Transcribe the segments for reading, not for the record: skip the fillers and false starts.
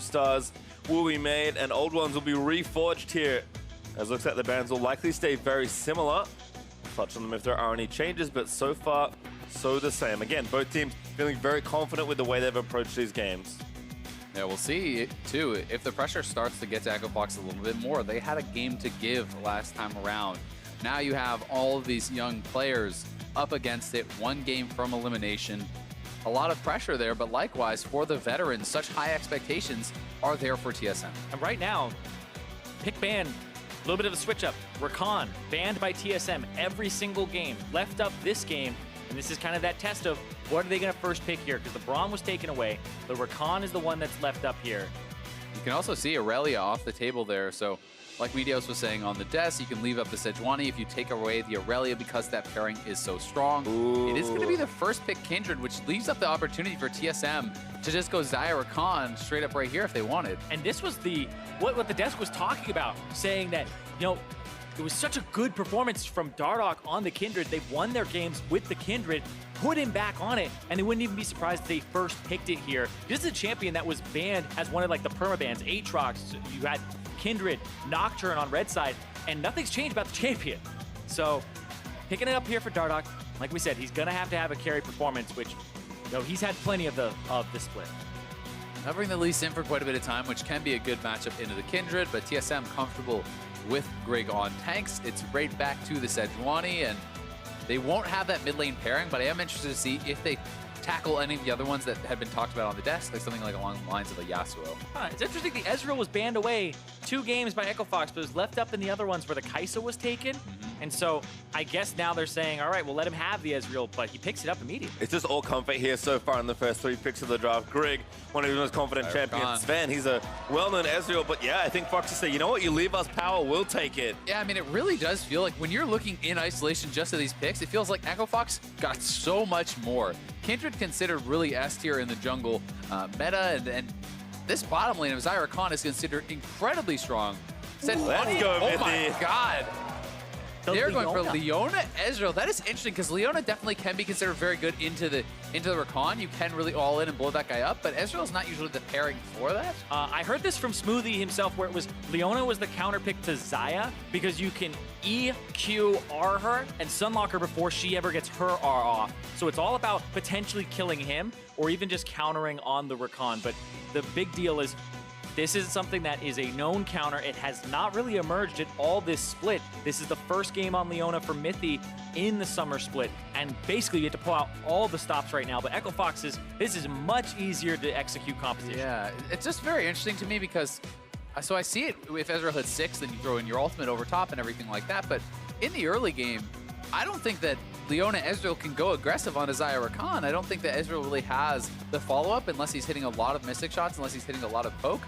new stars will be made and old ones will be reforged here. As it looks like the bans will likely stay very similar. Touch on them if there are any changes, but so far, so the same. Again, both teams feeling very confident with the way they've approached these games. Yeah, we'll see, too, if the pressure starts to get to EchoFox a little bit more. They had a game to give last time around. Now you have all of these young players up against it, one game from elimination. A lot of pressure there, but likewise, for the veterans, such high expectations are there for TSM. And right now, pick ban, a little bit of a switch up. Rakan, banned by TSM every single game, left up this game, and this is kind of that test of what are they going to first pick here, because the Braum was taken away. The Rakan is the one that's left up here. You can also see Aurelia off the table there, so like Medios was saying on the desk, you can leave up the Sejuani if you take away the Aurelia because that pairing is so strong. Ooh. It is going to be the first pick Kindred, which leaves up the opportunity for TSM to just go Xayah Rakan straight up right here if they wanted. And this was the what the desk was talking about, saying that, you know, it was such a good performance from Dardoch on the Kindred. They've won their games with the Kindred, put him back on it, and they wouldn't even be surprised if they first picked it here. This is a champion that was banned as one of like the permabans, Aatrox. You had Kindred, Nocturne on red side, and nothing's changed about the champion. So picking it up here for Dardoch, like we said, he's gonna have to have a carry performance, which, you know, he's had plenty of the split. Covering the Lee Sin for quite a bit of time, which can be a good matchup into the Kindred, but TSM comfortable with Grig on tanks. It's right back to the Sejuani, and they won't have that mid lane pairing, but I am interested to see if they tackle any of the other ones that had been talked about on the desk, like something like along the lines of a Yasuo. It's interesting the Ezreal was banned away 2 games by EchoFox, but was left up in the other ones where the Kai'Sa was taken. And so I guess now they're saying, all right, we'll let him have the Ezreal, but he picks it up immediately. It's just all comfort here so far in the first 3 picks of the draft. Grig, one of the most confident champions. Zven, he's a well-known Ezreal, but yeah, I think Fox is saying, you know what, you leave us power, we'll take it. Yeah, I mean, it really does feel like when you're looking in isolation just at these picks, it feels like EchoFox got so much more. Kindred considered really S tier in the jungle meta, and this bottom lane of Xayah Rakan is considered incredibly strong. Let's go, oh Mithy. my god. They're going for Leona. Leona Ezreal. That is interesting because Leona definitely can be considered very good into the Rakan. You can really all in and blow that guy up, but Ezreal is not usually the pairing for that. I heard this from Smoothie himself, where it was Leona was the counter pick to Xayah because you can EQ-R her and Sunlock her before she ever gets her R off. So it's all about potentially killing him or even just countering on the Rakan. But the big deal is this is something that is a known counter. It has not really emerged at all this split. This is the first game on Leona for Mithy in the summer split. And basically you have to pull out all the stops right now. But EchoFox this is much easier to execute composition. Yeah, it's just very interesting to me because, so I see it if Ezreal hits 6, then you throw in your ultimate over top and everything like that. But in the early game, I don't think that Leona Ezreal can go aggressive on a Xayah Rakan. I don't think that Ezreal really has the follow-up unless he's hitting a lot of mystic shots, unless he's hitting a lot of poke.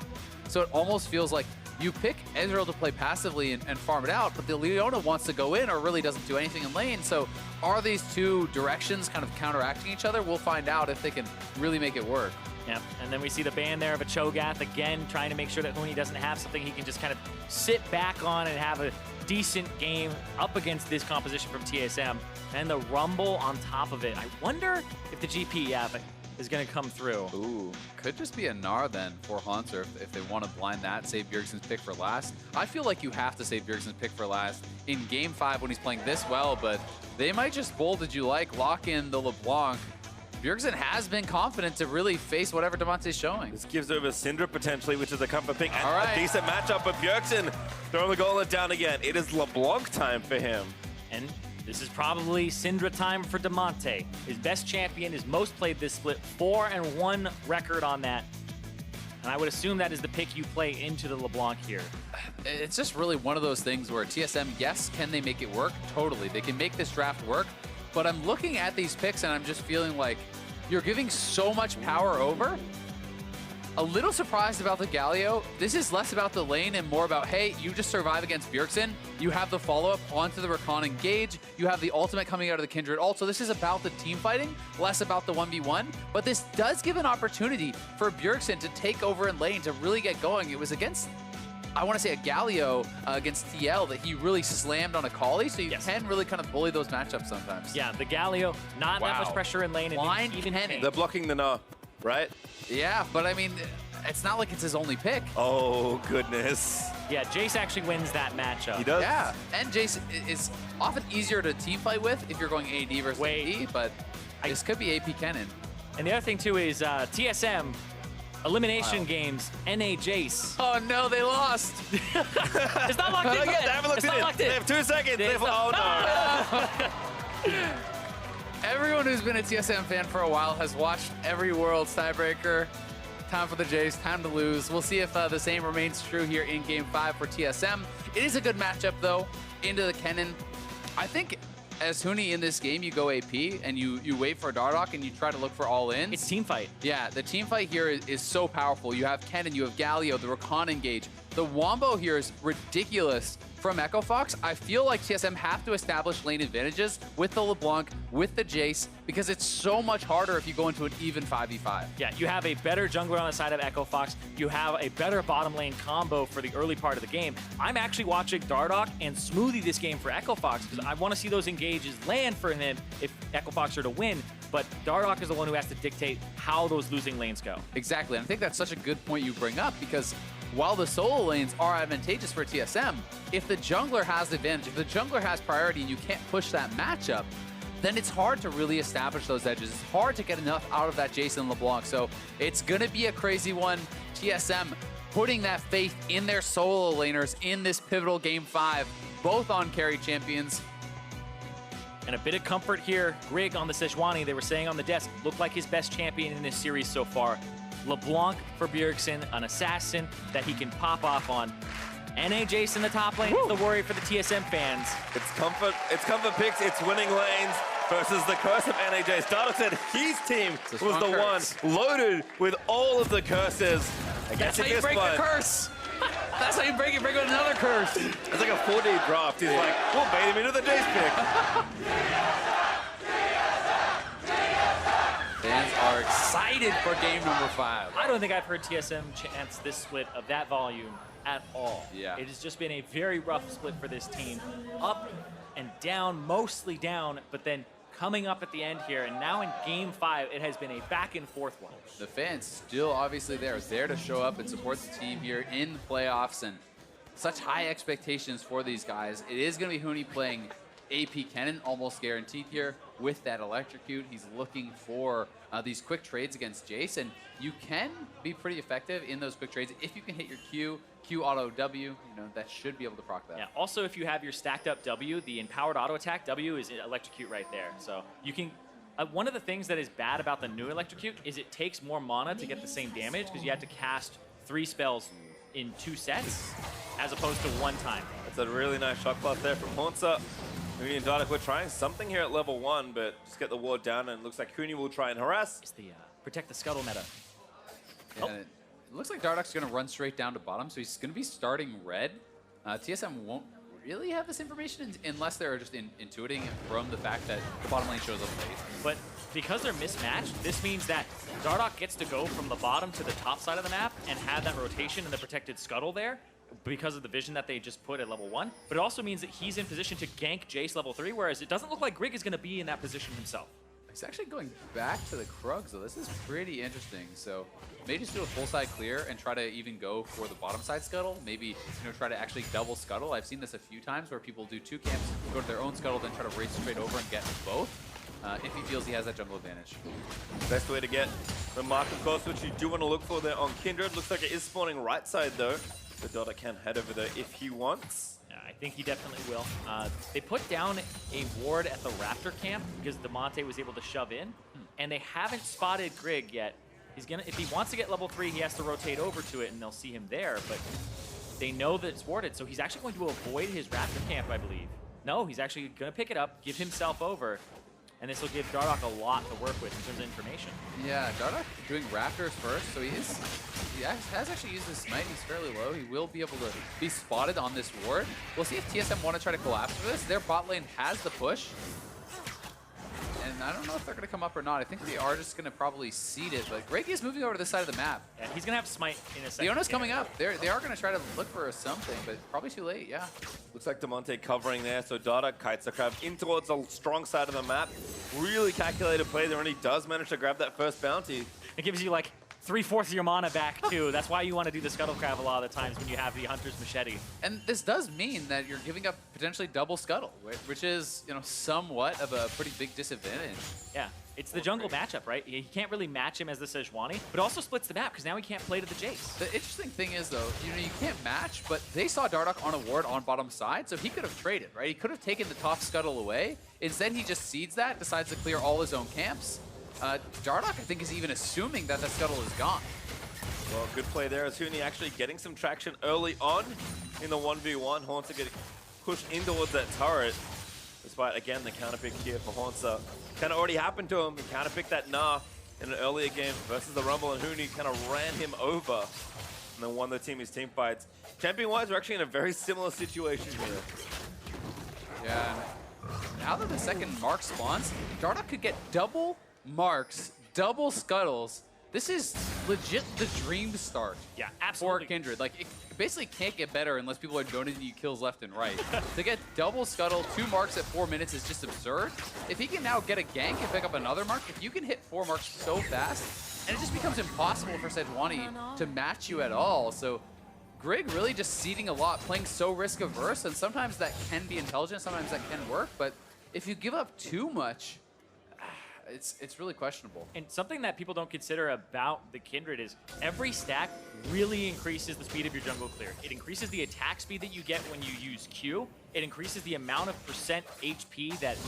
So it almost feels like you pick Ezreal to play passively and farm it out, but the Leona wants to go in or really doesn't do anything in lane. So are these two directions kind of counteracting each other? We'll find out if they can really make it work. Yeah, and then we see the ban there of a Cho'Gath again, trying to make sure that Huni doesn't have something he can just kind of sit back on and have a decent game up against this composition from TSM. And the Rumble on top of it. I wonder if the GP is going to come through. Ooh, could just be a Gnar then for Hauntzer if they want to blind that, save Bjergsen's pick for last. I feel like you have to save Bjergsen's pick for last in Game 5 when he's playing this well, but they might just bolded you like, lock in the LeBlanc. Bjergsen has been confident to really face whatever Damonte's showing. This gives over Syndra potentially, which is a comfort pick, and right. a decent matchup, but Bjergsen throwing the gauntlet down again. It is LeBlanc time for him. And this is probably Syndra time for Damonte. His best champion, his most played this split, 4-1 record on that. And I would assume that is the pick you play into the LeBlanc here. It's just really one of those things where TSM, yes, can they make it work? Totally. They can make this draft work. But I'm looking at these picks and I'm just feeling like you're giving so much power over. A little surprised about the Galio. This is less about the lane and more about, hey, you just survive against Bjergsen. You have the follow-up onto the Rakan engage. You have the ultimate coming out of the Kindred ult. So this is about the team fighting, less about the 1v1. But this does give an opportunity for Bjergsen to take over in lane, to really get going. It was against, I want to say, a Galio against TL that he really slammed on a Kali, so you can really kind of bully those matchups sometimes. Yeah, the Galio, not that much pressure in lane. Blind and even Kennen. They're blocking the Gnar, right? Yeah, but I mean, it's not like it's his only pick. Oh, goodness. Yeah, Jayce actually wins that matchup. He does. Yeah, and Jayce is often easier to team fight with if you're going AD versus AD, but this could be AP Kennen. And the other thing, too, is TSM, elimination games, NA Jayce. Oh, no, they lost. It's not locked in yet. They haven't looked It's in. not locked They in. have 2 seconds. Oh, no. Everyone who's been a TSM fan for a while has watched every Worlds tiebreaker. Time for the Jayce, time to lose. We'll see if the same remains true here in Game 5 for TSM. It is a good matchup, though, into the Kennen. I think as Huni in this game, you go AP and you wait for Dardoch and you try to look for all-ins. It's team fight. Yeah, the team fight here is so powerful. You have Kennen, you have Galio, the Rakan engage. The Wombo here is ridiculous from Echo Fox. I feel like TSM have to establish lane advantages with the LeBlanc, with the Jayce, because it's so much harder if you go into an even 5v5. Yeah, you have a better jungler on the side of Echo Fox. You have a better bottom lane combo for the early part of the game. I'm actually watching Dardoch and Smoothie this game for Echo Fox because I want to see those engages land for him if Echo Fox are to win. But Dardoch is the one who has to dictate how those losing lanes go. Exactly, and I think that's such a good point you bring up because while the solo lanes are advantageous for TSM, if the jungler has the advantage, if the jungler has priority and you can't push that matchup, then it's hard to really establish those edges. It's hard to get enough out of that Jayce and LeBlanc. So it's going to be a crazy one. TSM putting that faith in their solo laners in this pivotal Game 5, both on carry champions. And a bit of comfort here. Grig on the Sejuani, they were saying on the desk, looked like his best champion in this series so far. LeBlanc for Bjergsen, an assassin that he can pop off on. NA Jayce in the top lane is the worry for the TSM fans. It's comfort picks, it's winning lanes versus the curse of NA Jayce. Dardoch said his team was the one loaded with all of the curses. That's how you break the curse. That's how you break it. Break with another curse. It's like a 4D draft. He's like, we'll bait him into the Jayce pick. Fans are excited for game number 5. I don't think I've heard TSM chance this split of that volume at all. Yeah. It has just been a very rough split for this team. Up and down, mostly down, but then coming up at the end here. And now in Game 5, it has been a back and forth one. The fans still obviously there to show up and support the team here in the playoffs, and such high expectations for these guys. It is going to be Huni playing AP Kennen, almost guaranteed here with that electrocute. He's looking for these quick trades against Jayce, and you can be pretty effective in those quick trades if you can hit your Q auto W. That should be able to proc that. Yeah. Also, if you have your stacked up W, the empowered auto attack W is electrocute right there. So you can. One of the things that is bad about the new electrocute is it takes more mana to get the same damage because you have to cast 3 spells in 2 sets as opposed to 1 time. That's a really nice shot clock there from Hauntzer. Huni and Dardoch, we're trying something here at level 1, but just get the ward down, and it looks like Huni will try and harass. It's the protect the scuttle meta. Yeah, it looks like Dardoch's going to run straight down to bottom, so he's going to be starting red. TSM won't really have this information unless they're just intuiting from the fact that the bottom lane shows up late. But because they're mismatched, this means that Dardoch gets to go from the bottom to the top side of the map and have that rotation and the protected scuttle there because of the vision that they just put at level 1. But it also means that he's in position to gank Jayce level 3, whereas it doesn't look like Grig is going to be in that position himself. He's actually going back to the Krugs, though. This is pretty interesting. So may just do a full side clear and try to even go for the bottom side scuttle. Maybe try to actually double scuttle. I've seen this a few times where people do 2 camps, go to their own scuttle, then try to race straight over and get both. If he feels he has that jungle advantage. Best way to get the mark, of course, which you do want to look for there on Kindred. Looks like it is spawning right side, though. The Dardoch can head over there if he wants. Yeah, I think he definitely will. They put down a ward at the Raptor camp because Damonte was able to shove in, and they haven't spotted Grig yet. He's gonna, if he wants to get level 3, he has to rotate over to it, and they'll see him there. But they know that it's warded, so he's actually going to avoid his Raptor camp, I believe. No, he's actually going to pick it up, give himself over, and this will give Dardoch a lot to work with in terms of information. Yeah, Dardoch doing Raptors first, so he has actually used his smite. He's fairly low. He will be able to be spotted on this ward. We'll see if TSM want to try to collapse for this. Their bot lane has the push. And I don't know if they're going to come up or not. I think they are just going to probably seed it, but Grig is moving over to this side of the map. Yeah, he's going to have smite in a second. Leona's coming up. They are going to try to look for something, but probably too late, yeah. Looks like Damonte covering there, so Dardoch kites the crab in towards the strong side of the map. Really calculated play there, and he does manage to grab that first bounty. It gives you like 3/4 of your mana back too. That's why you want to do the Scuttlecraft a lot of the times when you have the Hunter's Machete. And this does mean that you're giving up potentially double Scuttle, which is, you know, somewhat of a pretty big disadvantage. Yeah, it's the jungle matchup, right? You can't really match him as the Sejuani, but also splits the map because now he can't play to the Jayce. The interesting thing is, though, you know, you can't match, but they saw Dardoch on a ward on bottom side, so he could have traded, right? He could have taken the top Scuttle away. Instead, he just seeds that, decides to clear all his own camps. Dardoch, I think, is even assuming that the Scuttle is gone. Well, good play there as Huni actually getting some traction early on in the 1v1. Hauntzer getting pushed in towards that turret. Despite, again, the counter pick here for Hauntzer. Kind of already happened to him. He counter picked that Nah in an earlier game versus the Rumble, and Huni kind of ran him over and then won the team fights. Champion-wise, we're actually in a very similar situation here. Yeah, now that the second mark spawns, Dardoch could get double marks, double scuttles. This is legit the dream start. Yeah, absolutely. For Kindred. Like, it basically can't get better unless people are donating you kills left and right. To get double scuttle, 2 marks at 4 minutes is just absurd. If he can now get a gank and pick up another mark, if you can hit 4 marks so fast, and it just becomes impossible for Sejuani to match you at all. So Grig really just seeding a lot, playing so risk averse, and sometimes that can be intelligent, sometimes that can work, but if you give up too much, it's really questionable. And something that people don't consider about the Kindred is every stack really increases the speed of your jungle clear. It increases the attack speed that you get when you use Q. It increases the amount of percent HP that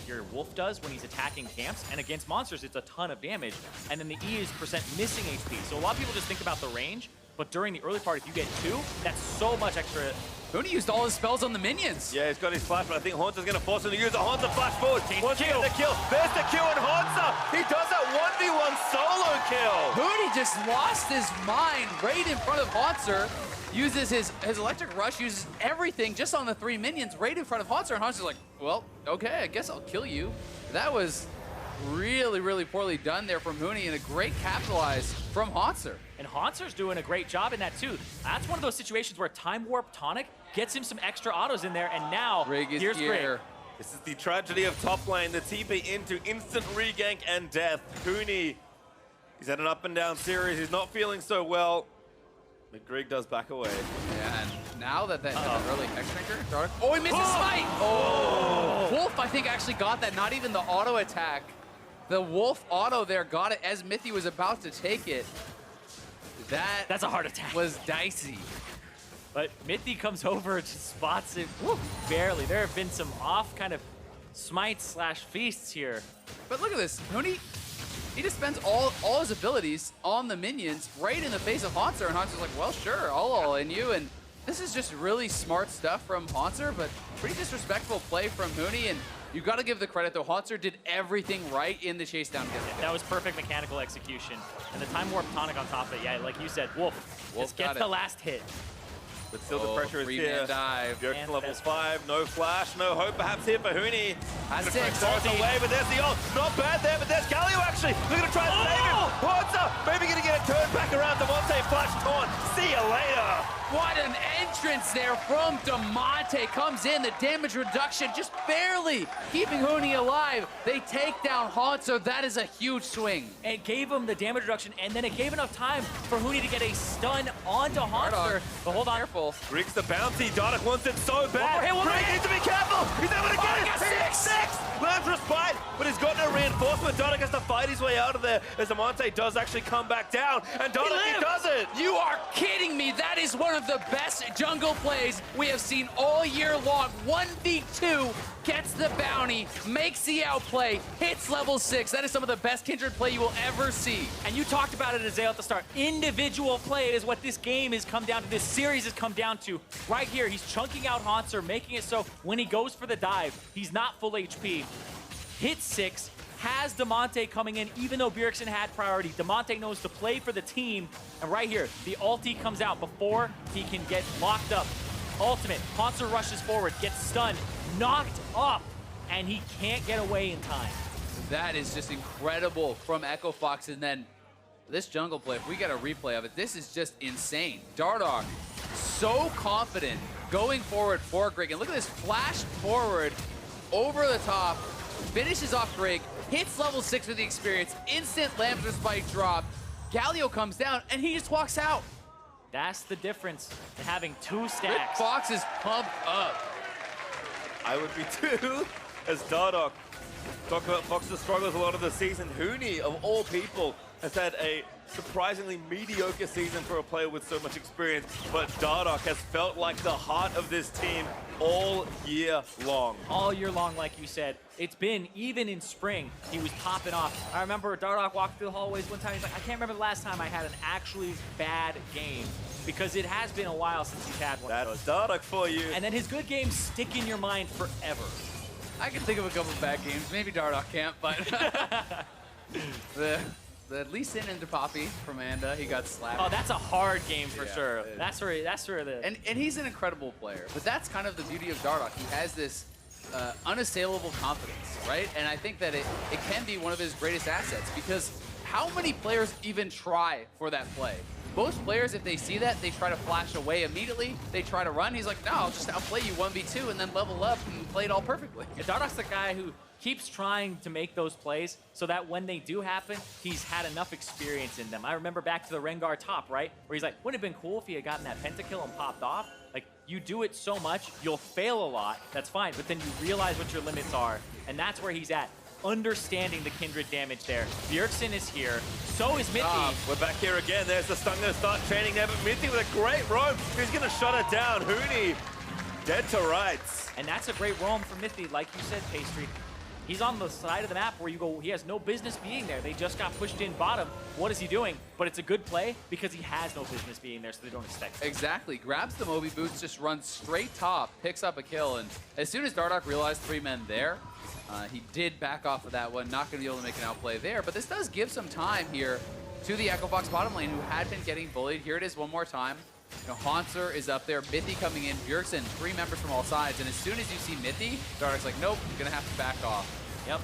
your Wolf does when he's attacking camps. And against monsters, it's a ton of damage. And then the E is percent missing HP. So a lot of people just think about the range, but during the early part, if you get 2, that's so much extra. Huni used all his spells on the minions. Yeah, he's got his flash, but I think Hauntzer's going to force him to use it. Haunter flash forward. Wants to get the kill. There's the Q and Hauntzer. He does that 1v1 solo kill. Huni just lost his mind right in front of Hauntzer. Uses his electric rush, uses everything just on the 3 minions right in front of Hauntzer. And Hauntzer's like, well, okay, I guess I'll kill you. That was really, really poorly done there from Huni, and a great capitalize from Hauntzer. And Hauntzer's doing a great job in that too. That's one of those situations where Time Warp Tonic gets him some extra autos in there, and now Grig is here's here. Grig. This is the tragedy of top lane. The TP into instant regank and death. Huni, he's had an up and down series. He's not feeling so well, but Grig does back away. Yeah, and now that that early X-Drinker, Dardoch. Oh, he misses smite! Oh! Wolf, I think, actually got that. Not even the auto attack. The Wolf auto there got it as Mithy was about to take it. That's a hard attack. Was dicey. But Mithy comes over and just spots it. Woo, barely. There have been some off kind of smites / feasts here. But look at this. Huni, he just spends all his abilities on the minions right in the face of Hauntzer, and Hauntzer's like, well, sure, I'll all in you. And this is just really smart stuff from Hauntzer, but pretty disrespectful play from Huni. And you got to give the credit, though. Hauntzer did everything right in the chase down. That was perfect mechanical execution. And the Time Warp Tonic on top of it, yeah, like you said, Wolf just gets the last hit. But still the pressure is here. Dive. Bjergsen level 5, no flash, no hope perhaps here for Huni. That's it. Away, but there's the ult. Not bad there, but there's Galio actually. They're going to try and save him. Hauntzer, maybe going to get it turned back around. Damonte flash torn. See you later. What an entrance there from Damonte. Comes in, the damage reduction just barely keeping Huni alive. They take down Hauntzer. That is a huge swing. It gave him the damage reduction, and then it gave enough time for Huni to get a stun onto Hauntzer. But hold on. Careful. Grig's the bounty. Dardoch wants it so bad. Grig needs to be careful. He's able to get it. 6. Learns respite, but he's got no reinforcement. Dardoch has to fight his way out of there as Damonte does actually come back down. And Dardoch, he does it. You are kidding me. That is one of the best jungle plays we have seen all year long. 1v2, gets the bounty, makes the outplay, hits level 6. That is some of the best Kindred play you will ever see. And you talked about it, Azael, at the start. Individual play is what this game has come down to, this series has come down to. Right here, he's chunking out Hauntzer, making it so when he goes for the dive, he's not full HP. Hits 6, has Damonte coming in, even though Bjergsen had priority. Damonte knows to play for the team. And right here, the ulti comes out before he can get locked up. Ultimate, Hauntzer rushes forward, gets stunned, knocked up, and he can't get away in time. That is just incredible from Echo Fox. And then this jungle play, if we get a replay of it, this is just insane. Dardoch, so confident going forward for Grig. And look at this flash forward over the top, finishes off Grig, hits level 6 with the experience, instant Lambda Spike drop, Galio comes down, and he just walks out. That's the difference in having 2 Rick stacks. Fox is pumped up. I would be too, as Dardoch. Talk about Fox's struggles a lot of the season. Huni, of all people, has had a surprisingly mediocre season for a player with so much experience, but Dardoch has felt like the heart of this team all year long. All year long, like you said. It's been, even in spring, he was popping off. I remember Dardoch walked through the hallways one time, he's like, I can't remember the last time I had an actually bad game, because it has been a while since he's had one of That's those. Dardoch for you. And then his good games stick in your mind forever. I can think of a couple of bad games. Maybe Dardoch can't, but the Lee Sin into Poppy from Anda, he got slapped. Oh, that's a hard game for Yeah, sure. That's where the... And he's an incredible player, but that's kind of the beauty of Dardoch. He has this unassailable confidence, right? And I think that it can be one of his greatest assets, because how many players even try for that play? Most players, if they see that, they try to flash away immediately. They try to run. He's like, no, I'll just outplay you 1v2 and then level up and play it all perfectly. And Dardoch's the guy who keeps trying to make those plays so that when they do happen, he's had enough experience in them. I remember back to the Rengar top, right? Where he's like, wouldn't have been cool if he had gotten that pentakill and popped off. Like, you do it so much, you'll fail a lot, that's fine, but then you realize what your limits are, and that's where he's at. Understanding the Kindred damage there. Bjergsen is here, so is mithy. We're back here again. There's the stun gonna start chaining there, but mithy with a great roam. He's gonna shut it down. Huni, dead to rights. And that's a great roam for mithy, like you said, Pastry. He's on the side of the map where you go, he has no business being there. They just got pushed in bottom. What is he doing? But it's a good play because he has no business being there, so they don't expect it. Exactly. Grabs the Moby boots, just runs straight top, picks up a kill, and as soon as Dardoch realized 3 men there, he did back off of that one, not going to be able to make an outplay there, but this does give some time here to the Echo Fox bottom lane, who had been getting bullied. Here it is one more time. You know, Hauntzer is up there, mithy coming in, Bjergsen, 3 members from all sides, and as soon as you see mithy, Dardoch's like, nope, you're going to have to back off. Yep.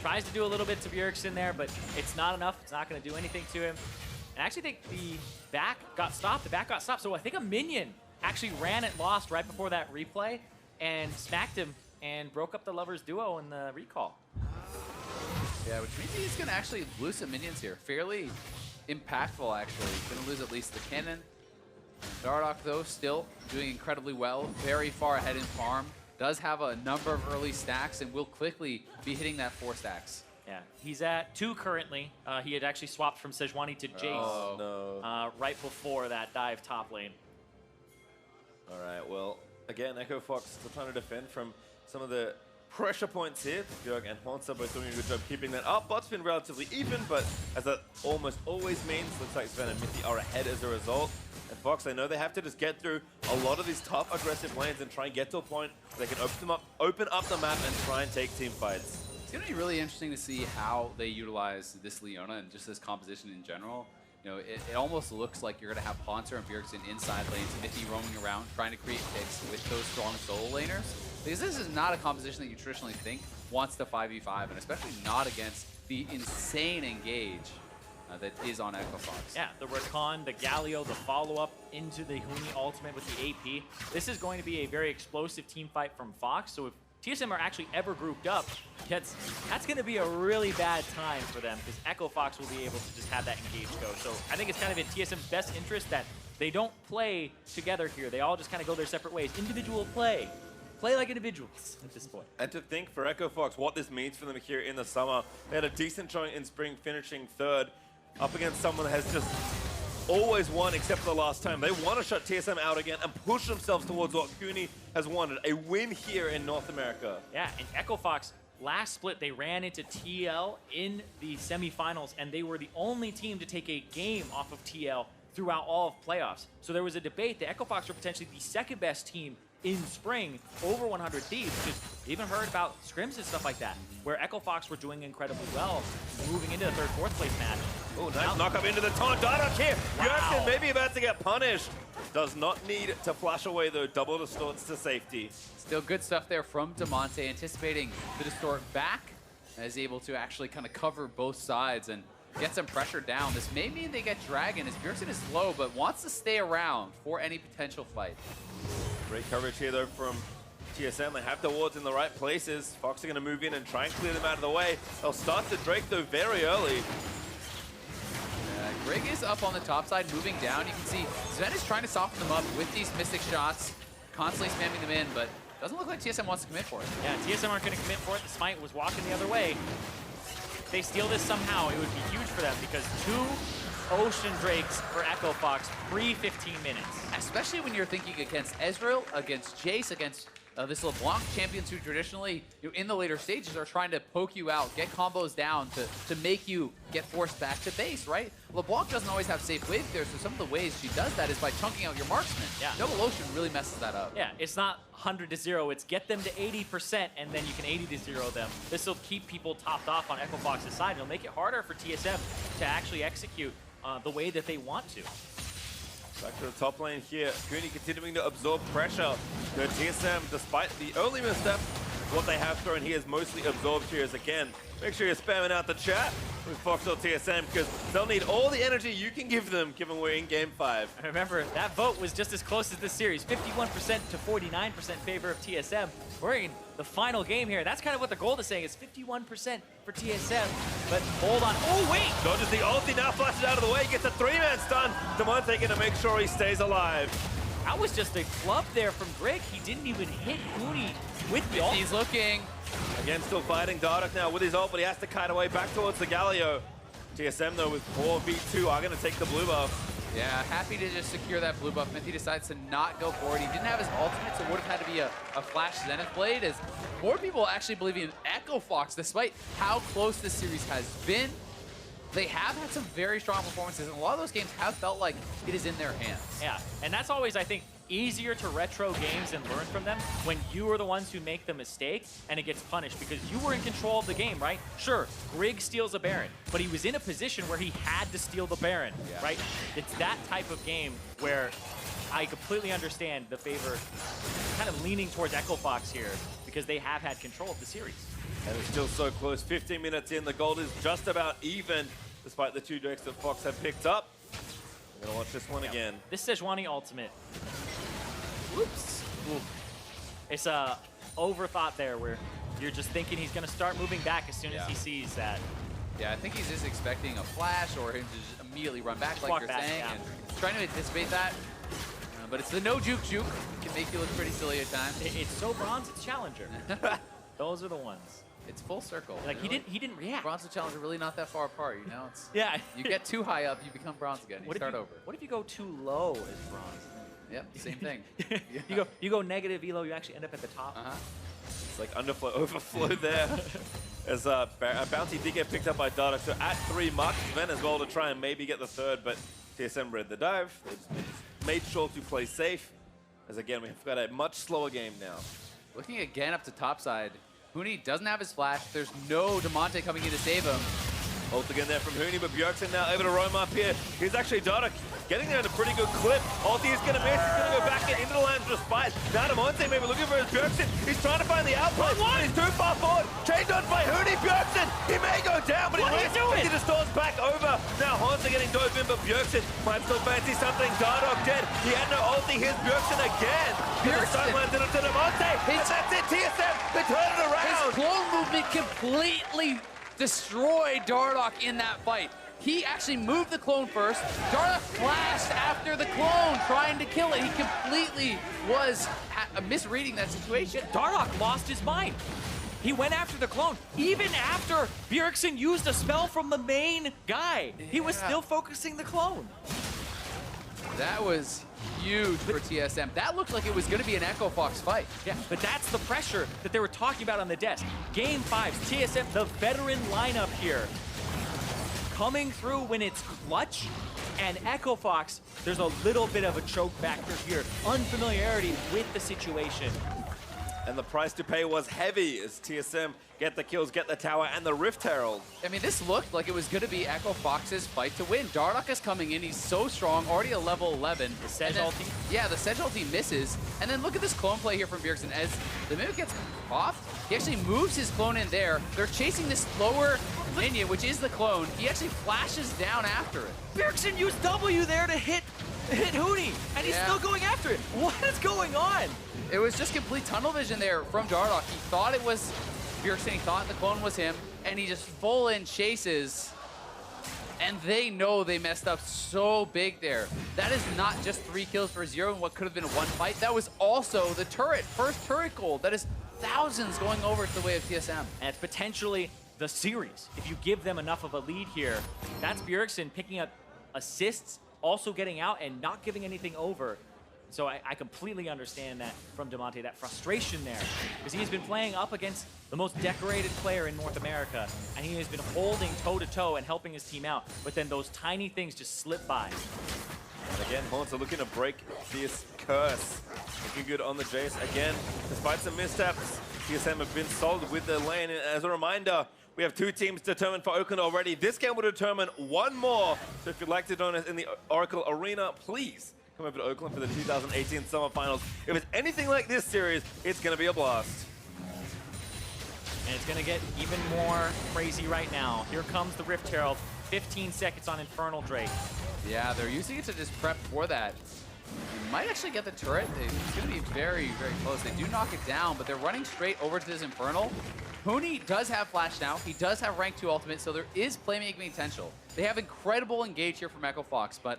Tries to do a little bit to Bjergsen there, but it's not enough. It's not going to do anything to him. And I actually think the back got stopped. The back got stopped, so I think a minion actually ran it lost right before that replay and smacked him and broke up the lovers duo in the recall. Yeah, which means he's going to actually lose some minions here. Fairly impactful, actually. He's going to lose at least the Kennen. Dardoch, though, still doing incredibly well. Very far ahead in farm. Does have a number of early stacks and will quickly be hitting that 4 stacks. Yeah, he's at 2 currently. He had actually swapped from Sejuani to Jayce right before that dive top lane. All right, well, again, Echo Fox still trying to defend from some of the pressure points here. Bjerg and Hauntzer both doing a good job keeping that up. Bot's been relatively even, but as that almost always means, looks like Zven and mithy are ahead as a result. And Fox, they know they have to just get through a lot of these tough, aggressive lanes and try and get to a point where they can open up the map and try and take team fights. It's going to be really interesting to see how they utilize this Leona and just this composition in general. You know, it almost looks like you're going to have Hauntzer and Bjergsen inside lanes, mithy roaming around, trying to create picks with those strong solo laners. Because this is not a composition that you traditionally think wants to 5v5, and especially not against the insane engage that is on Echo Fox. Yeah, the Rakan, the Galio, the follow-up into the Huni ultimate with the AP. This is going to be a very explosive team fight from Fox, so if TSM are actually ever grouped up, that's going to be a really bad time for them, because Echo Fox will be able to just have that engage go. So I think it's kind of in TSM's best interest that they don't play together here. They all just kind of go their separate ways. Individual play. Play like individuals at this point. And to think for Echo Fox what this means for them here in the summer. They had a decent showing in spring, finishing 3rd up against someone that has just always won except for the last time. They want to shut TSM out again and push themselves towards what Huni has wanted, a win here in North America. Yeah, and Echo Fox, last split, they ran into TL in the semifinals, and they were the only team to take a game off of TL throughout all of playoffs. So there was a debate that Echo Fox were potentially the 2nd best team in spring over 100 Thieves, because we even heard about scrims and stuff like that, where Echo Fox were doing incredibly well, moving into the 3rd, 4th place match. Oh, nice knock up into the taunt. Dardoch here. Wow. Bjergsen maybe about to get punished. Does not need to flash away though. Double distorts to safety. Still good stuff there from Damonte, anticipating the distort back, as able to actually kind of cover both sides and get some pressure down. This may mean they get Dragon, as Bjergsen is slow, but wants to stay around for any potential fight. Great coverage here though from TSM. They have the wards in the right places. Fox are going to move in and try and clear them out of the way. They'll start the Drake though very early. Grig is up on the top side, moving down. You can see Zven is trying to soften them up with these Mystic shots, constantly spamming them in, but doesn't look like TSM wants to commit for it. Yeah, TSM aren't going to commit for it. The Smite was walking the other way. If they steal this somehow, it would be huge for them because 2 Ocean Drakes for Echo Fox pre-15 minutes. Especially when you're thinking against Ezreal, against Jayce, against this LeBlanc champions who traditionally in the later stages are trying to poke you out, get combos down to make you get forced back to base, right? LeBlanc doesn't always have safe wave there, so some of the ways she does that is by chunking out your marksman. Yeah. Double Ocean really messes that up. Yeah, it's not 100 to 0, it's get them to 80% and then you can 80 to 0 them. This will keep people topped off on Echo Fox's side. It'll make it harder for TSM to actually execute the way that they want to. Back to the top lane here. Huni continuing to absorb pressure. The TSM, despite the only misstep, what they have thrown here is mostly absorbed here. Is again, make sure you're spamming out the chat with Fox or TSM because they'll need all the energy you can give them given we're in Game 5. And remember, that vote was just as close as this series. 51% to 49% favor of TSM. We're in the final game here. That's kind of what the gold is saying. It's 51% for TSM. But hold on. Oh, wait! Dodges the ulti, now flashes out of the way, gets a 3-man stun. Damonte gonna make sure he stays alive. That was just a flub there from Grig. He didn't even hit Huni with the ult. He's looking. Again, still fighting Dardoch now with his ult, but he has to kite away back towards the Galio. TSM, though, with 4v2 are going to take the blue buff. Yeah, happy to just secure that blue buff. Mithy decides to not go for it. He didn't have his ultimate, so it would have had to be a flash Zenith Blade, as more people actually believe in Echo Fox, despite how close this series has been. They have had some very strong performances, and a lot of those games have felt like it is in their hands. Yeah, and that's always, I think, easier to retro games and learn from them when you are the ones who make the mistake and it gets punished because you were in control of the game, right? Sure, Grig steals a Baron, but he was in a position where he had to steal the Baron, right? It's that type of game where I completely understand the favor kind of leaning towards Echo Fox here because they have had control of the series. And it's still so close. 15 minutes in, the gold is just about even, despite the 2 drakes that Fox have picked up. We're gonna watch this one again. This Sejuani ultimate. Whoops. Ooh. It's a overthought there where you're just thinking he's gonna start moving back as soon as he sees that. Yeah, I think he's just expecting a flash or him to just immediately run back like you're saying, and trying to anticipate that. But it's the no juke juke. It can make you look pretty silly at times. It's so bronze, it's challenger. Those are the ones. It's full circle. Like he didn't react. Bronze and challenger really not that far apart, you know? It's, yeah. You get too high up, you become bronze again. You start over. What if you go too low as bronze? Yep, same thing. You go negative elo, you actually end up at the top. It's like underflow, overflow there. As a bounty did get picked up by Dardoch, so at 3 marks, Zven as well to try and maybe get the 3rd, but TSM read the dive. They just made sure to play safe. As again, we've got a much slower game now. Looking again up to top side, Huni doesn't have his flash. There's no Damonte coming in to save him. Ult again there from Huni, but Bjergsen now able to roam up here. Here's actually Dardoch getting there at a pretty good clip. Ulti is going to miss. He's going to go back into the lines despite. Now Damonte maybe looking for his Bjergsen. He's trying to find the outplay. He's too far forward. Chain dodged by Huni. Bjergsen, he may go down, but he distorts back over. Now Hauntzer getting dove in, but Bjergsen might still fancy something. Dardoch dead. He had no ulti. Here's Bjergsen again. Sidelines into Damonte. And that's it. TSM, they turn it around. His clone movement completely destroyed Dardoch in that fight. He actually moved the clone first. Dardoch flashed after the clone, trying to kill it. He completely was misreading that situation. Dardoch lost his mind. He went after the clone, even after Bjergsen used a spell from the main guy. He was still focusing the clone. That was huge for TSM. That looked like it was going to be an Echo Fox fight. Yeah, but that's the pressure that they were talking about on the desk. Game 5, TSM, the veteran lineup here, coming through when it's clutch, and Echo Fox, there's a little bit of a choke factor here. Unfamiliarity with the situation. And the price to pay was heavy as TSM get the kills, get the tower, and the Rift Herald. I mean, this looked like it was going to be Echo Fox's fight to win. Dardoch is coming in. He's so strong, already a level 11. The Sedge ulti? Yeah, the Sedge ulti misses. And then look at this clone play here from Bjergsen. As the Mimic gets off, he actually moves his clone in there. They're chasing this slower minion, which is the clone. He actually flashes down after it. Bjergsen used W there to hit Huni, and he's still going after it. What is going on? It was just complete tunnel vision there from Dardoch. He thought it was Bjergsen, he thought the clone was him, and he just full in chases. and they know they messed up so big there. That is not just 3 kills for Zero in what could have been one fight. That was also the turret, first turret gold. That is thousands going over to the way of TSM. And it's potentially the series. If you give them enough of a lead here, that's Bjergsen picking up assists, also getting out and not giving anything over. So I completely understand that from Damonte, that frustration there, because he's been playing up against the most decorated player in North America, and he has been holding toe-to-toe and helping his team out, but then those tiny things just slip by. And again, Hauntzer looking to break this curse. Looking good on the Jayce. Again, despite some missteps, TSM have been solid with their lane. And as a reminder, we have 2 teams determined for Oakland already. This game will determine 1 more. So if you'd like to join us in the Oracle Arena, please come over to Oakland for the 2018 Summer Finals. If it's anything like this series, it's going to be a blast. And it's going to get even more crazy right now. Here comes the Rift Herald. 15 seconds on Infernal Drake. Yeah, they're using it to just prep for that. You might actually get the turret. It's going to be very, very close. They do knock it down, but they're running straight over to this Infernal. Huni does have Flash now. He does have rank 2 ultimate, so there is playmaking potential. They have incredible engage here from Echo Fox, but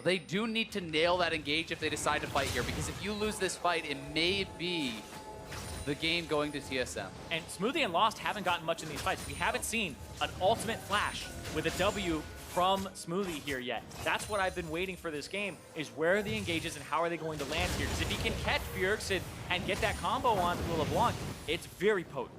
they do need to nail that engage if they decide to fight here, because if you lose this fight, it may be the game going to TSM. And Smoothie and Lost haven't gotten much in these fights. We haven't seen an ultimate flash with a W from Smoothie here yet. That's what I've been waiting for this game, is where are the engages and how are they going to land here? Because if he can catch Bjergsen and get that combo on to LeBlanc, it's very potent.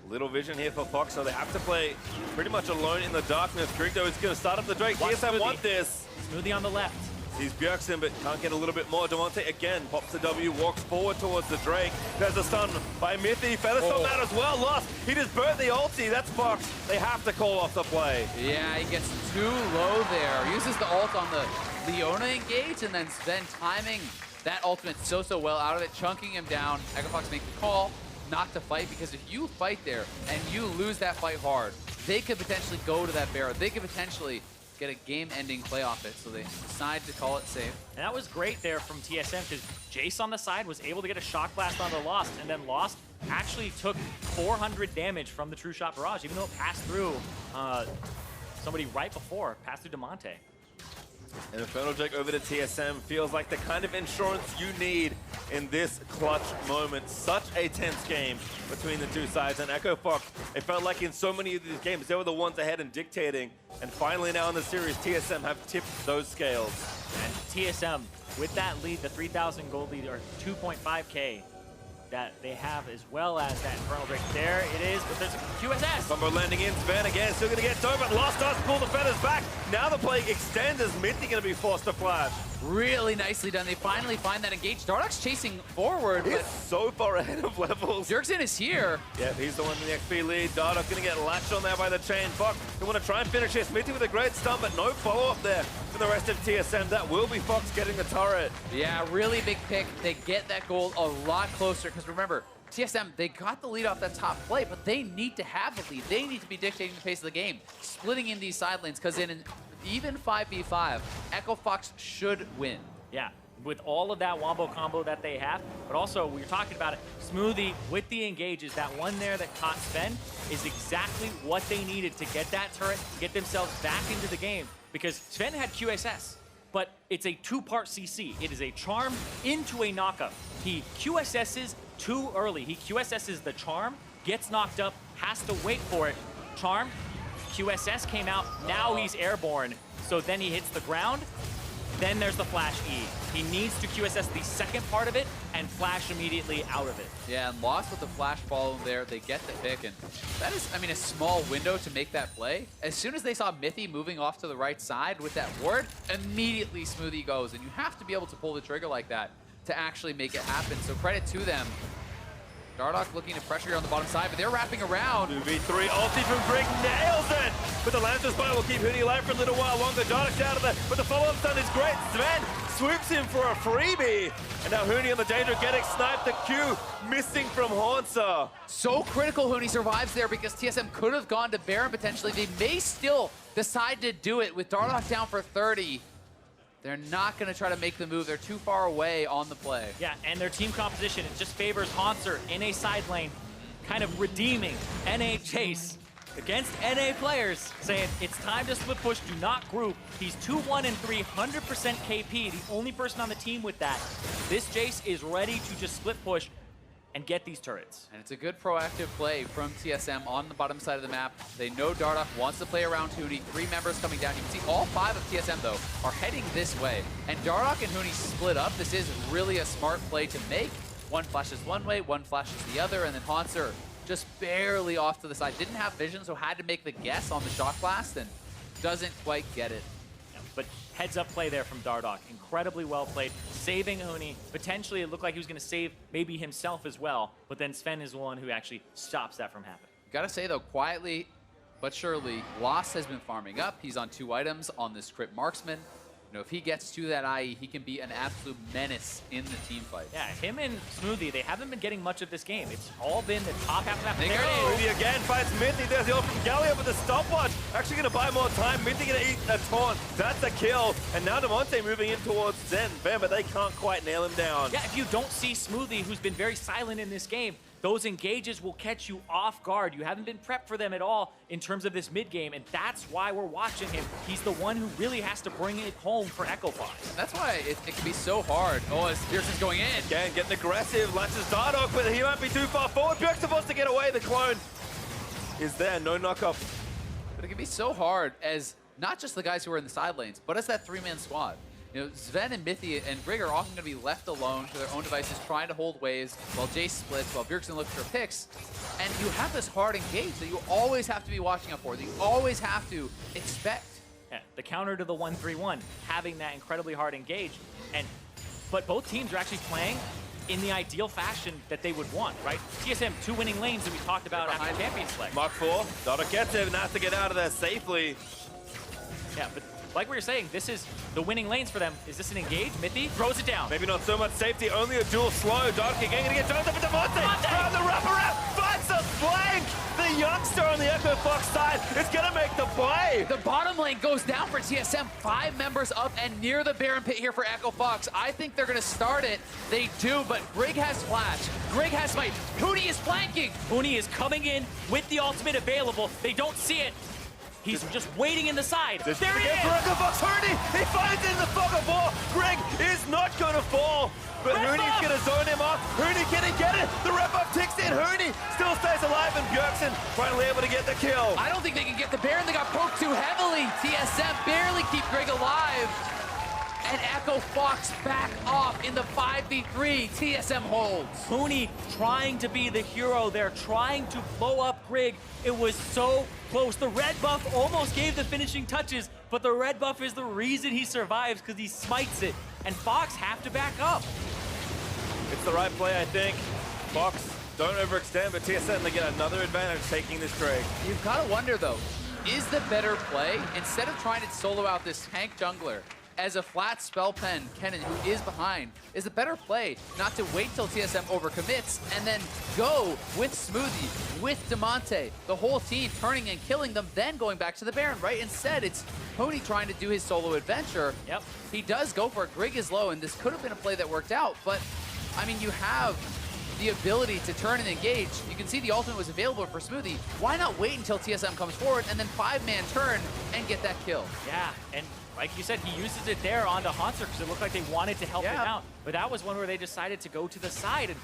Little vision here for Fox, so they have to play pretty much alone in the darkness. Grig, though, is going to start up the Drake. Watch TSM Smoothie. want this. Smoothie on the left. Sees Bjergsen, but can't get a little bit more. Damonte again pops the W, walks forward towards the Drake. There's a stun by Mithy. Featherstone that as well. Lost. He just burnt the ulti. That's Fox. They have to call off the play. Yeah, he gets too low there. Uses the ult on the Leona engage, and then Zven timing that ultimate so well out of it, chunking him down. Echo Fox makes the call not to fight, because if you fight there and you lose that fight hard, they could potentially go to that Baron. They could potentially get a game-ending play off it, so they decide to call it safe. And that was great there from TSM, because Jayce on the side was able to get a shock blast onto Lost, and then Lost actually took 400 damage from the True Shot Barrage, even though it passed through somebody right before, passed through Damonte. And Infernal Drake over to TSM feels like the kind of insurance you need in this clutch moment. Such a tense game between the 2 sides. And Echo Fox, it felt like in so many of these games, they were the ones ahead and dictating. And finally now in the series, TSM have tipped those scales. And TSM, with that lead, the 3,000 gold lead, or 2.5K that they have, as well as that Infernal Drake. There it is, but there's a QSS. Combo landing in, Zven again, still going to get done, but Lost does pull the feathers back. Now the play extends as mithy going to be forced to flash. Really nicely done. They finally find that engage. Dardoch's chasing forward, He's but so far ahead of levels. Bjergsen is here. Yeah, he's the one in the XP lead. Dardoch going to get latched on there by the chain. Fox, they want to try and finish this. mithy with a great stun, but no follow-up there for the rest of TSM. That will be Fox getting the turret. Yeah, really big pick. They get that goal a lot closer, because remember, TSM, they got the lead off that top play, but they need to have the lead. They need to be dictating the pace of the game, splitting in these side lanes, because in an even 5v5, Echo Fox should win. Yeah, with all of that wombo combo that they have, but also, we were talking about it, Smoothie with the engages, that one there that caught Zven is exactly what they needed to get that turret, get themselves back into the game, because Zven had QSS, but it's a 2-part CC. It is a charm into a knockup. He QSS's too early. He QSS's the charm, gets knocked up, has to wait for it. Charm, QSS came out, now he's airborne, so then he hits the ground. Then there's the flash E. He needs to QSS the second part of it and flash immediately out of it. Yeah, and Lost with the flash follow there, they get the pick, and that is, I mean, a small window to make that play. As soon as they saw mithy moving off to the right side with that ward, immediately Smoothie goes, and you have to be able to pull the trigger like that to actually make it happen, so credit to them. Dardoch looking to pressure here on the bottom side, but they're wrapping around. 2v3 ulti from Grig, nails it! But the Lancer Spire will keep Huni alive for a little while longer. Dardoch out of there, but the follow-up stun is great. Zven swoops him for a freebie. And now Huni on the danger, getting sniped. The Q missing from Hauntzer. So critical Huni survives there, because TSM could have gone to Baron potentially. They may still decide to do it with Dardoch down for 30. They're not going to try to make the move. They're too far away on the play. Yeah, and their team composition, it just favors Hauntzer in a side lane, kind of redeeming NA Jayce. against NA players, saying it's time to split push, do not group. He's 2-1 and 3, 100% KP, the only person on the team with that. This Jayce is ready to just split push and get these turrets. And it's a good proactive play from TSM on the bottom side of the map. They know Dardoch wants to play around Huni. 3 members coming down. You can see all 5 of TSM, though, are heading this way. And Dardoch and Huni split up. This is really a smart play to make. One flashes one way, one flashes the other, and then Hauntzer just barely off to the side. Didn't have vision, so had to make the guess on the shot blast, and doesn't quite get it. But heads up play there from Dardoch. Incredibly well played, saving Huni. Potentially it looked like he was going to save maybe himself as well, but then Zven is the one who actually stops that from happening. Gotta say though, quietly but surely, Lost has been farming up. He's on 2 items on this Crypt Marksman. You know, if he gets to that IE, he can be an absolute menace in the team fight. Yeah, him and Smoothie, they haven't been getting much of this game. It's all been the top half of that. There There it it is. is. Smoothie again fights Mithy. There's the ult from Galio with the stopwatch. Actually going to buy more time. Mithy going to eat a taunt. That's a kill. And now Damonte moving in towards Zen. Bam, but they can't quite nail him down. Yeah, if you don't see Smoothie, who's been very silent in this game, those engages will catch you off guard. You haven't been prepped for them at all in terms of this mid game, and that's why we're watching him. He's the one who really has to bring it home for Echo Fox. That's why it can be so hard. Oh, as Bjergsen's going in. Again, getting aggressive. Latches Dardoch, but he might be too far forward. Bjergsen wants to get away. The clone is there. No knockup. But it can be so hard as not just the guys who are in the side lanes, but as that 3-man squad. You know, Zven and Mithy and Grig are often going to be left alone to their own devices, trying to hold waves while Jayce splits, while Bjergsen looks for picks. And you have this hard engage that you always have to be watching out for, that you always have to expect. Yeah, the counter to the 1-3-1, having that incredibly hard engage. But both teams are actually playing in the ideal fashion that they would want, right? TSM, 2 winning lanes that we talked about after Champions Select. Mark 4. Dardoch gets it and has to get out of there safely. Yeah, but like we were saying, this is the winning lanes for them. Is this an engage? Mithy throws it down. Maybe not so much safety, only a dual slow. Dardoch again gonna get jumped up at Damonte. From the wraparound, finds the flank. The youngster on the Echo Fox side is gonna make the play. The bottom lane goes down for TSM. 5 members up and near the Baron pit here for Echo Fox. I think they're gonna start it. They do, but Grig has flash. Grig has smite. Huni is flanking. Huni is coming in with the ultimate available. They don't see it. He's just waiting in the side. There he is! For Echo Fox, Huni, he finds it in the fog of war. Grig is not gonna fall, but Huni's gonna zone him off. Huni, can he get it? The rep up ticks in. Huni still stays alive, and Bjergsen finally able to get the kill. I don't think they can get the Baron. They got poked too heavily. TSM barely keep Grig alive. And Echo Fox back off in the 5v3. TSM holds. Huni trying to be the hero there, trying to blow up Grig. It was so close. The red buff almost gave the finishing touches, but the red buff is the reason he survives because he smites it. And Fox have to back up. It's the right play, I think. Fox, don't overextend, but TSM, they get another advantage taking this trade. You've got to wonder, though, is the better play, instead of trying to solo out this tank jungler, as a flat spell pen, Kennen, who is behind, is a better play not to wait till TSM overcommits and then go with Smoothie, with Damonte, the whole team turning and killing them, then going back to the Baron, right? Instead, it's Huni trying to do his solo adventure. Yep. He does go for it. Grig is low, and this could have been a play that worked out, but, I mean, you have the ability to turn and engage. You can see the ultimate was available for Smoothie. Why not wait until TSM comes forward and then 5-man turn and get that kill? Yeah, and like you said, he uses it there onto Hauntzer because it looked like they wanted to help him out. But that was one where they decided to go to the side. And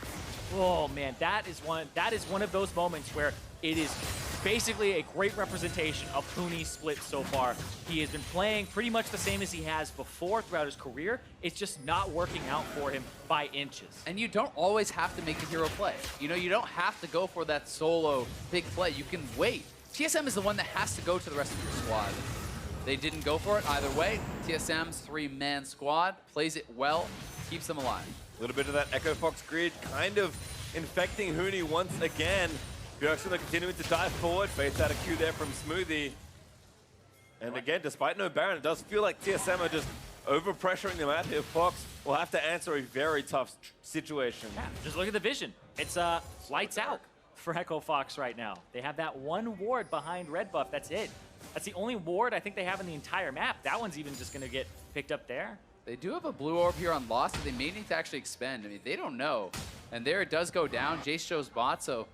oh man, that is one of those moments where it is basically a great representation of Huni's split so far. He has been playing pretty much the same as he has before throughout his career. It's just not working out for him by inches. And you don't always have to make the hero play. You know, you don't have to go for that solo big play. You can wait. TSM is the one that has to go to the rest of your squad. They didn't go for it either way. TSM's 3-man squad plays it well, keeps them alive. A little bit of that Echo Fox grid kind of infecting Huni once again. Bjergsen continuing to dive forward, baits out a Q there from Smoothie. And again, despite no Baron, it does feel like TSM are just over-pressuring them out here. Fox will have to answer a very tough situation. Yeah, just look at the vision. It's lights out for Echo Fox right now. They have that one ward behind red buff, that's it. That's the only ward I think they have in the entire map. That one's even just going to get picked up there. They do have a blue orb here on Lost that they may need to actually expend. I mean, they don't know. And there it does go down. Jayce shows bot, so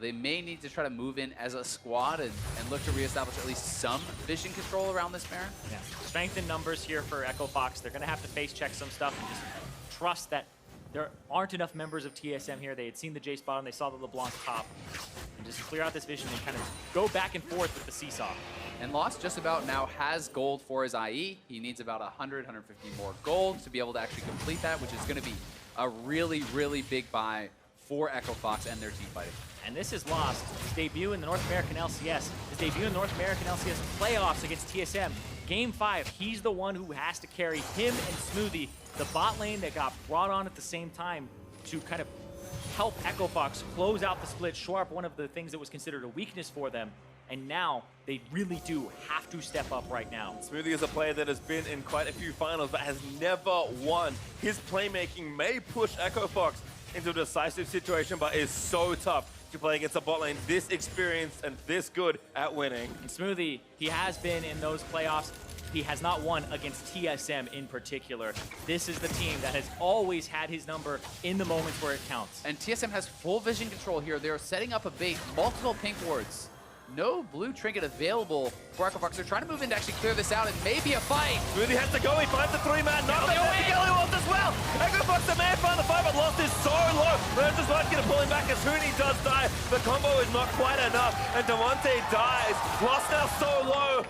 They may need to try to move in as a squad and look to reestablish at least some vision control around this Baron. Yeah. Strength in numbers here for Echo Fox. They're going to have to face check some stuff and just trust that there aren't enough members of TSM here. They had seen the Jayce bottom, they saw the LeBlanc top, and just clear out this vision and kind of go back and forth with the seesaw. And Lost just about now has gold for his IE. He needs about 100, 150 more gold to be able to actually complete that, which is going to be a really, really big buy for Echo Fox and their team fighting. And this is Lost. His debut in the North American LCS. His debut in the North American LCS playoffs against TSM. Game 5, he's the one who has to carry him and Smoothie, the bot lane that got brought on at the same time to kind of help Echo Fox close out the split, shore up one of the things that was considered a weakness for them. And now they really do have to step up right now. Smoothie is a player that has been in quite a few finals but has never won. His playmaking may push Echo Fox into a decisive situation, but is so tough to play against a bot lane this experienced and this good at winning. And Smoothie, he has been in those playoffs. He has not won against TSM in particular. This is the team that has always had his number in the moments where it counts. And TSM has full vision control here. They're setting up a bait, multiple pink wards. No blue trinket available for Echo Fox. They're trying to move in to actually clear this out. It may be a fight. Smoothie has to go. He finds the 3-man. Galio wants as well. Echo Fox, the man, found the fight, but Lost is so low. There's just going to pull him back as Huni does die. The combo is not quite enough, and Damonte dies. Lost now so low,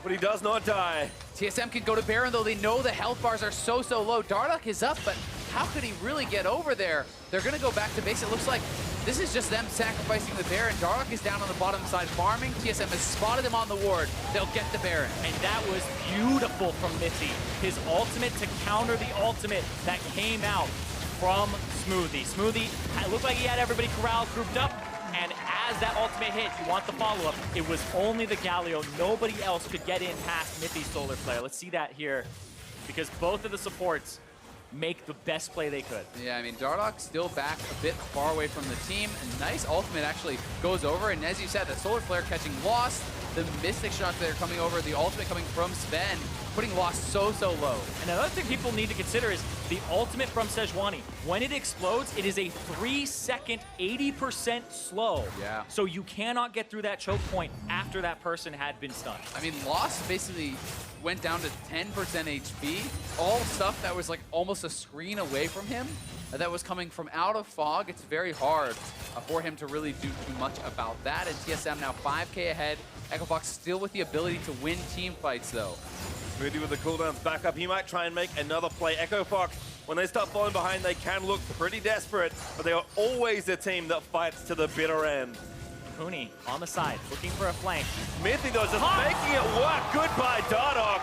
but he does not die. TSM can go to Baron, though. They know the health bars are so low. Dardoch is up, but how could he really get over there? They're going to go back to base. It looks like this is just them sacrificing the Baron. Dardoch is down on the bottom side farming. TSM has spotted him on the ward. They'll get the Baron. And that was beautiful from mithy. His ultimate to counter the ultimate that came out from Smoothie. Smoothie, it looked like he had everybody corralled, grouped up. And as that ultimate hit, you want the follow-up. It was only the Galio. Nobody else could get in past mithy's solar flare. Let's see that here, because both of the supports make the best play they could. Yeah, I mean, Dardoch still back a bit far away from the team. A nice ultimate actually goes over, and as you said, the solar flare catching Lost, the mystic shots that are coming over, the ultimate coming from Zven, putting Lost so low. And another thing people need to consider is the ultimate from Sejuani. When it explodes, it is a 3-second, 80% slow. Yeah. So you cannot get through that choke point after that person had been stunned. I mean, Lost basically went down to 10% HP. All stuff that was like almost a screen away from him, that was coming from out of fog. It's very hard for him to really do too much about that. And TSM now 5K ahead. Echo Fox still with the ability to win team fights, though. Smoothie with the cooldowns back up. He might try and make another play. Echo Fox, when they start falling behind, they can look pretty desperate, but they are always a team that fights to the bitter end. Huni on the side, looking for a flank. mithy, though, just making it work. Goodbye, Dardoch.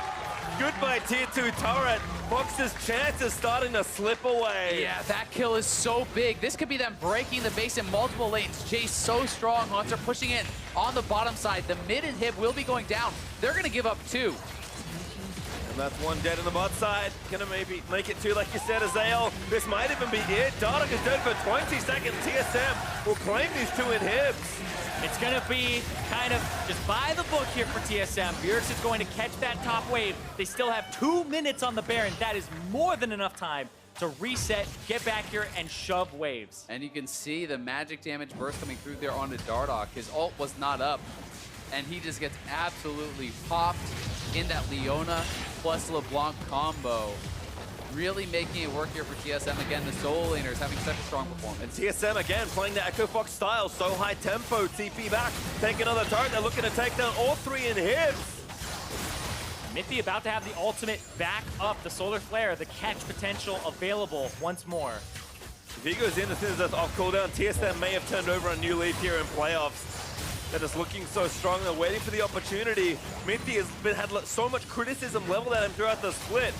Goodbye, tier 2 turret. Fox's chance is starting to slip away. Yeah, that kill is so big. This could be them breaking the base in multiple lanes. Jayce so strong. Hauntzer pushing in on the bottom side. The mid inhib will be going down. They're going to give up 2. And that's one dead on the bot side. Gonna maybe make it 2, like you said, Azael. This might even be it. Dardoch is dead for 20 seconds. TSM will claim these 2 inhibs. It's going to be kind of just by the book here for TSM. Bjergsen is going to catch that top wave. They still have 2 minutes on the Baron. That is more than enough time to reset, get back here, and shove waves. And you can see the magic damage burst coming through there onto Dardoch. His ult was not up, and he just gets absolutely popped in that Leona plus LeBlanc combo. Really making it work here for TSM. Again, the solo laners having such a strong performance. And TSM again playing the Echo Fox style, so high tempo, TP back, take another turret. They're looking to take down all 3 inhibs. mithy about to have the ultimate back up, the solar flare, the catch potential available once more. If he goes in as soon as that's off cooldown, TSM may have turned over a new lead here in playoffs. They're just looking so strong. They're waiting for the opportunity. mithy has had so much criticism leveled at him throughout the split.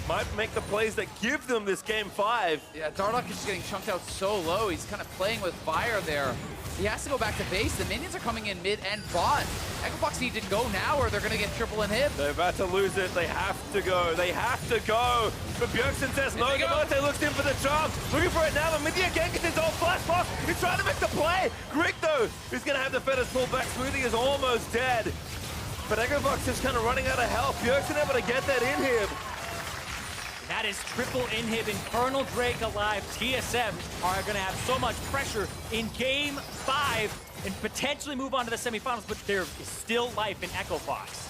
Might make the plays that give them this game 5. Yeah, Dardoch is just getting chunked out so low. He's kind of playing with fire there. He has to go back to base. The minions are coming in mid and bot. Echo Fox need to go now or they're going to get triple inhib. They're about to lose it. They have to go. They have to go. But Bjergsen says no. Damonte looks in for the charm. Looking for it now. But mithy again gets his own flash box. He's trying to make the play. Grig, though, is going to have the feathers pulled back. Smoothie is almost dead. But Echo Fox is kind of running out of health. Bjergsen able to get that in him. That That is triple inhib, Infernal Drake alive. TSM are going to have so much pressure in Game 5 and potentially move on to the semifinals, but there is still life in Echo Fox.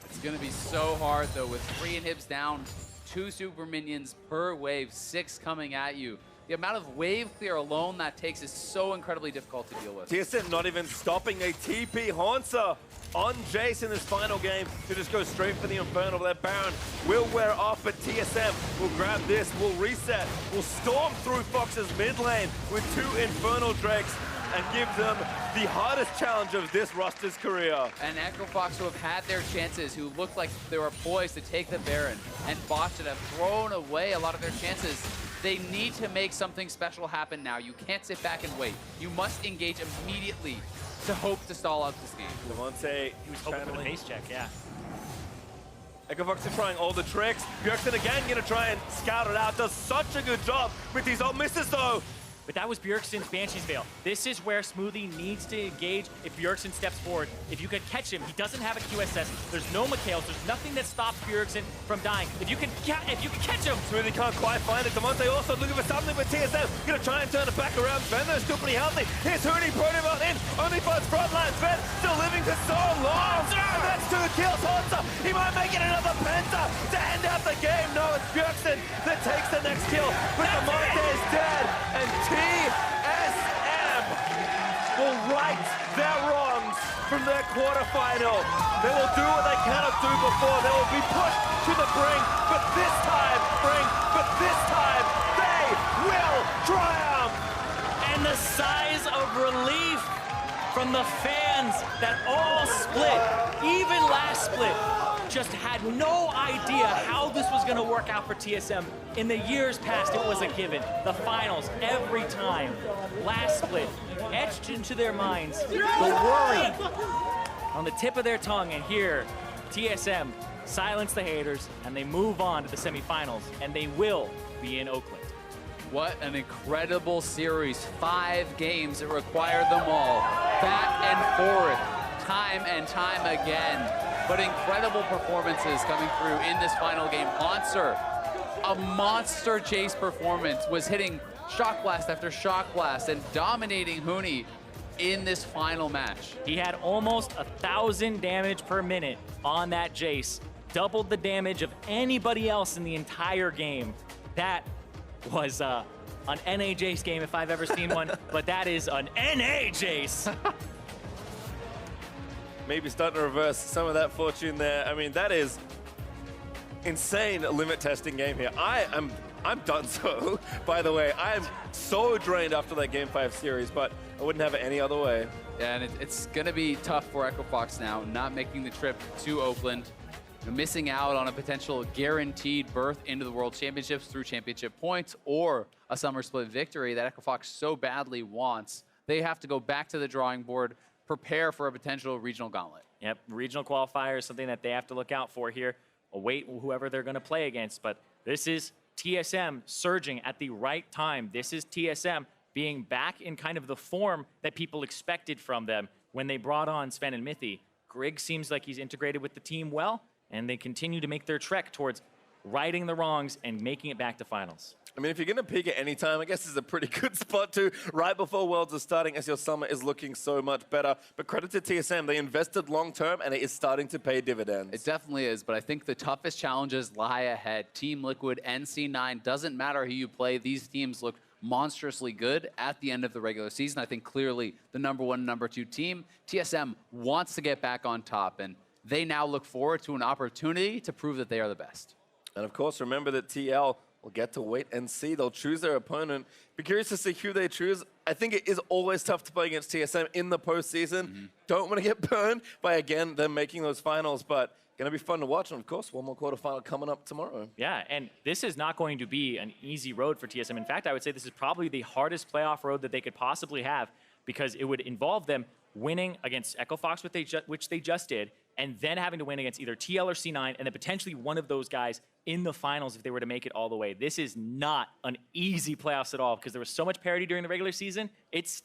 It's going to be so hard, though, with 3 inhibs down, 2 super minions per wave, 6 coming at you. The amount of wave clear alone that takes is so incredibly difficult to deal with. TSM not even stopping a TP Hauntzer on Jayce in this final game to just go straight for the Infernal. Their Baron will wear off, but TSM will grab this, will reset, will storm through Fox's mid lane with 2 Infernal Drakes and give them the hardest challenge of this roster's career. And Echo Fox, who have had their chances, who looked like they were poised to take the Baron, and botched it, have thrown away a lot of their chances. They need to make something special happen now. You can't sit back and wait. You must engage immediately to hope to stall out this game. Damonte, He was hoping for the base check, yeah. Echo Fox are trying all the tricks. Bjergsen again gonna try and scout it out. Does such a good job with these old misses though. But that was Bjergsen's Banshee's Veil. This is where Smoothie needs to engage if Bjergsen steps forward. If you could catch him, he doesn't have a QSS. There's no McHale's. There's nothing that stops Bjergsen from dying. If you can catch him. Smoothie can't quite find it. Damonte also looking for something with TSM. Gonna try and turn it back around. Zven though still pretty healthy. Here's Huni, Protoval in. Only for his front line. Zven still living for so long. And that's 2 kills. Hauntzer, he might make it another penta to end out the game. No, it's Bjergsen that takes the next kill. But Damonte is dead. And TSM will right their wrongs from their quarterfinal. They will do what they cannot do before. They will be pushed to the brink, but this time, they will triumph. And the sighs of relief from the fans that all split, even last split, just had no idea how this was going to work out for TSM. In the years past, it was a given. The finals, every time. Last split, etched into their minds, the worry on the tip of their tongue, and here, TSM silence the haters, and they move on to the semifinals, and they will be in Oakland. What an incredible series. 5 games that required them all. Back and forth, time and time again. But incredible performances coming through in this final game. Hauntzer, a monster Jayce performance, was hitting shock blast after shock blast and dominating Huni in this final match. He had almost 1,000 damage per minute on that Jayce. Doubled the damage of anybody else in the entire game. That was an NA Jayce game if I've ever seen one, but that is an NA Jayce. Maybe starting to reverse some of that fortune there. I mean, that is insane limit testing game here. I'm done so, by the way. I'm so drained after that Game 5 series, but I wouldn't have it any other way. Yeah, and it's going to be tough for Echo Fox now, not making the trip to Oakland, missing out on a potential guaranteed berth into the World Championships through championship points or a summer split victory that Echo Fox so badly wants. They have to go back to the drawing board, prepare for a potential regional gauntlet. Yep, regional qualifier is something that they have to look out for here. Await whoever they're going to play against, but this is TSM surging at the right time. This is TSM being back in kind of the form that people expected from them when they brought on Zven and mithy. Grig seems like he's integrated with the team well, and they continue to make their trek towards righting the wrongs and making it back to finals. I mean, if you're going to peak at any time, I guess this is a pretty good spot to right before Worlds are starting as your summer is looking so much better. But credit to TSM, they invested long term and it is starting to pay dividends. It definitely is, but I think the toughest challenges lie ahead. Team Liquid, NC9, doesn't matter who you play. These teams look monstrously good at the end of the regular season. I think clearly the #1, #2 team. TSM wants to get back on top, and they now look forward to an opportunity to prove that they are the best. And of course, remember that TL will get to wait and see. They'll choose their opponent. Be curious to see who they choose. I think it is always tough to play against TSM in the postseason. Don't want to get burned by, again, them making those finals, but going to be fun to watch. And of course, one more quarterfinal coming up tomorrow. Yeah, and this is not going to be an easy road for TSM. In fact, I would say this is probably the hardest playoff road that they could possibly have, because it would involve them winning against Echo Fox, which they just did, and then having to win against either TL or C9, and then potentially one of those guys in the finals if they were to make it all the way. This is not an easy playoffs at all, because there was so much parity during the regular season. It's